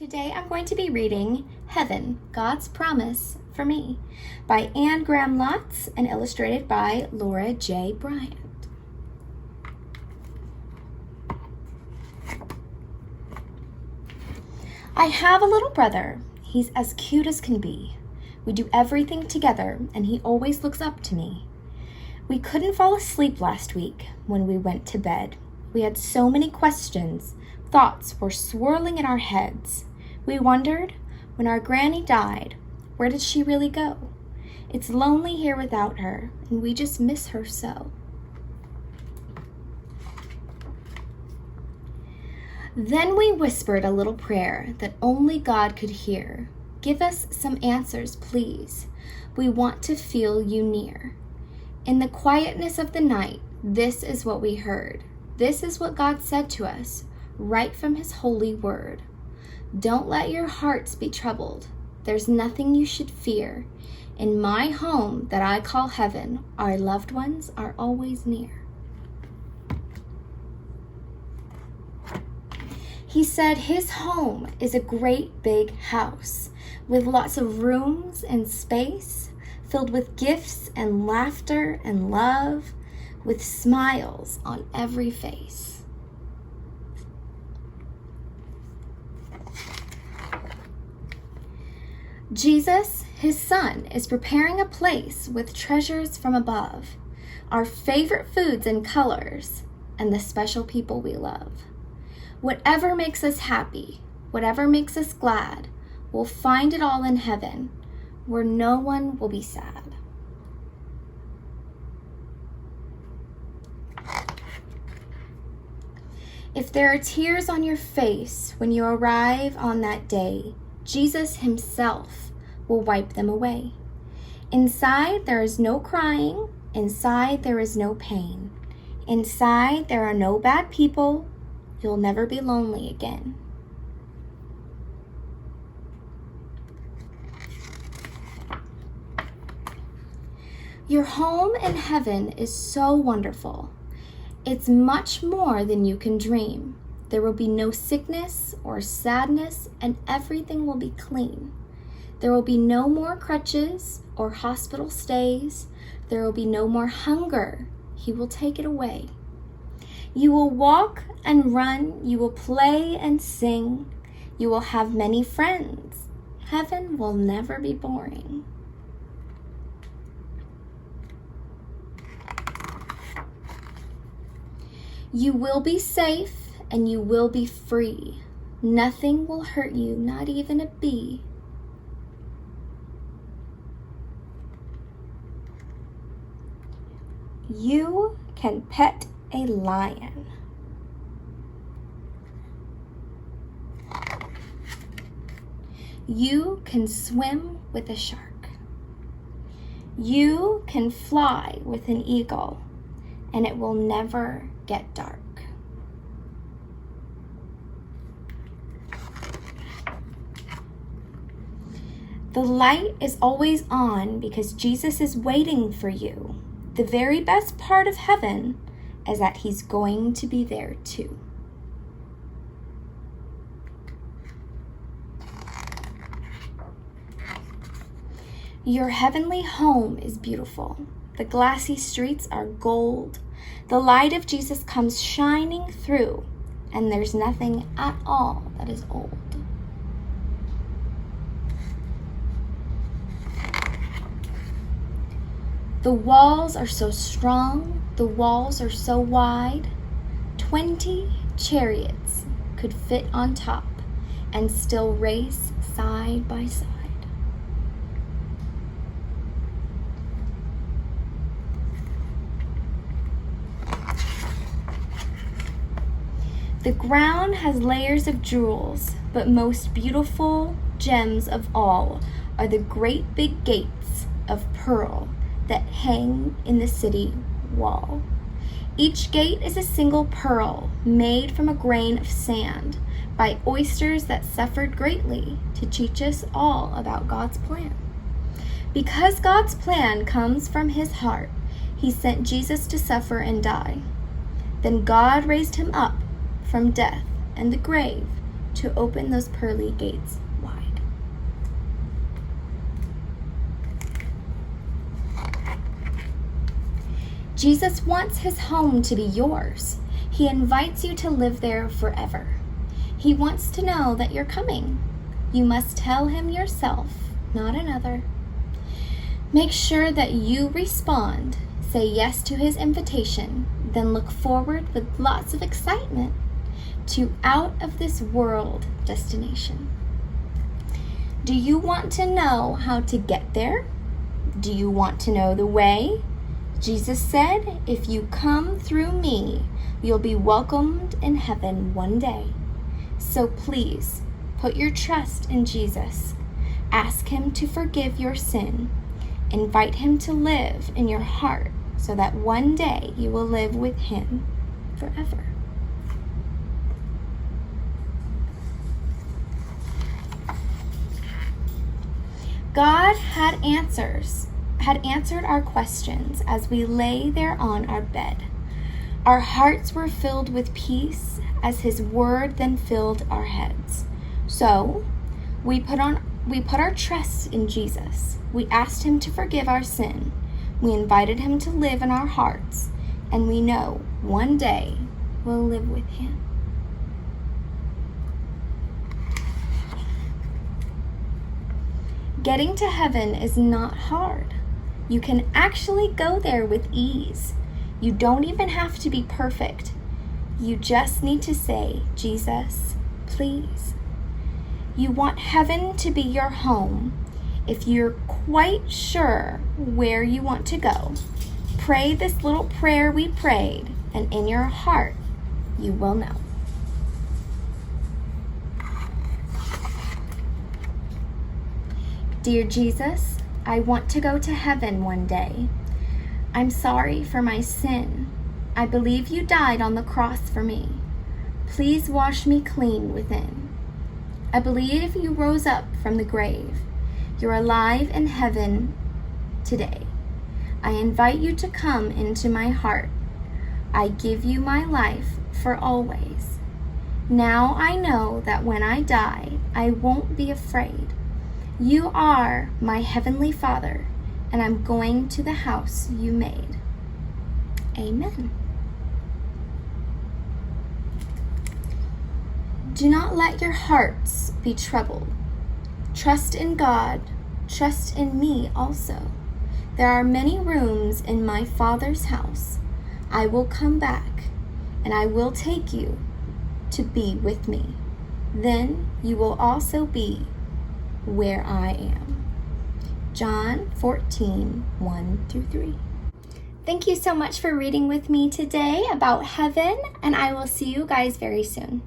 Today I'm going to be reading Heaven, God's Promise for Me by Anne Graham Lotz and illustrated by Laura J. Bryant. I have a little brother. He's as cute as can be. We do everything together and he always looks up to me. We couldn't fall asleep last week when we went to bed. We had so many questions. Thoughts were swirling in our heads. We wondered, when our granny died, where did she really go? It's lonely here without her, and we just miss her so. Then we whispered a little prayer that only God could hear. Give us some answers, please. We want to feel you near. In the quietness of the night, this is what we heard. This is what God said to us, right from his holy word. Don't let your hearts be troubled. There's nothing you should fear. In my home that I call heaven, our loved ones are always near. He said his home is a great big house with lots of rooms and space, filled with gifts and laughter and love, with smiles on every face. Jesus, his son, is preparing a place with treasures from above, our favorite foods and colors, and the special people we love. Whatever makes us happy, whatever makes us glad, we'll find it all in heaven, where no one will be sad. If there are tears on your face when you arrive on that day, Jesus himself will wipe them away. Inside there is no crying, inside there is no pain. Inside there are no bad people, you'll never be lonely again. Your home in heaven is so wonderful. It's much more than you can dream. There will be no sickness or sadness, and everything will be clean. There will be no more crutches or hospital stays. There will be no more hunger. He will take it away. You will walk and run. You will play and sing. You will have many friends. Heaven will never be boring. You will be safe and you will be free. Nothing will hurt you, not even a bee. You can pet a lion. You can swim with a shark. You can fly with an eagle, and it will never get dark. The light is always on because Jesus is waiting for you. The very best part of heaven is that he's going to be there too. Your heavenly home is beautiful. The glassy streets are gold. The light of Jesus comes shining through, and there's nothing at all that is old. The walls are so strong, the walls are so wide, 20 chariots could fit on top and still race side by side. The ground has layers of jewels, but most beautiful gems of all are the great big gates of pearl that hang in the city wall. Each gate is a single pearl made from a grain of sand by oysters that suffered greatly to teach us all about God's plan. Because God's plan comes from his heart, he sent Jesus to suffer and die. Then God raised him up from death and the grave to open those pearly gates wide. Jesus wants his home to be yours. He invites you to live there forever. He wants to know that you're coming. You must tell him yourself, not another. Make sure that you respond, say yes to his invitation, then look forward with lots of excitement to out of this world destination. Do you want to know how to get there? Do you want to know the way? Jesus said, if you come through me, you'll be welcomed in heaven one day. So please, put your trust in Jesus. Ask him to forgive your sin. Invite him to live in your heart so that one day you will live with him forever. God had answered our questions as we lay there on our bed. Our hearts were filled with peace as his word then filled our heads. So we put our trust in Jesus. We asked him to forgive our sin. We invited him to live in our hearts, and we know one day we'll live with him. Getting to heaven is not hard. You can actually go there with ease. You don't even have to be perfect. You just need to say, Jesus, please. You want heaven to be your home. If you're quite sure where you want to go, pray this little prayer we prayed, and in your heart, you will know. Dear Jesus, I want to go to heaven one day. I'm sorry for my sin. I believe you died on the cross for me. Please wash me clean within. I believe you rose up from the grave. You're alive in heaven today. I invite you to come into my heart. I give you my life for always. Now I know that when I die, I won't be afraid. You are my heavenly Father, and I'm going to the house you made. Amen. Do not let your hearts be troubled. Trust in God. Trust in me also. There are many rooms in my Father's house. I will come back, and I will take you to be with me. Then you will also be where I am. John 14, 1-3. Thank you so much for reading with me today about heaven, and I will see you guys very soon.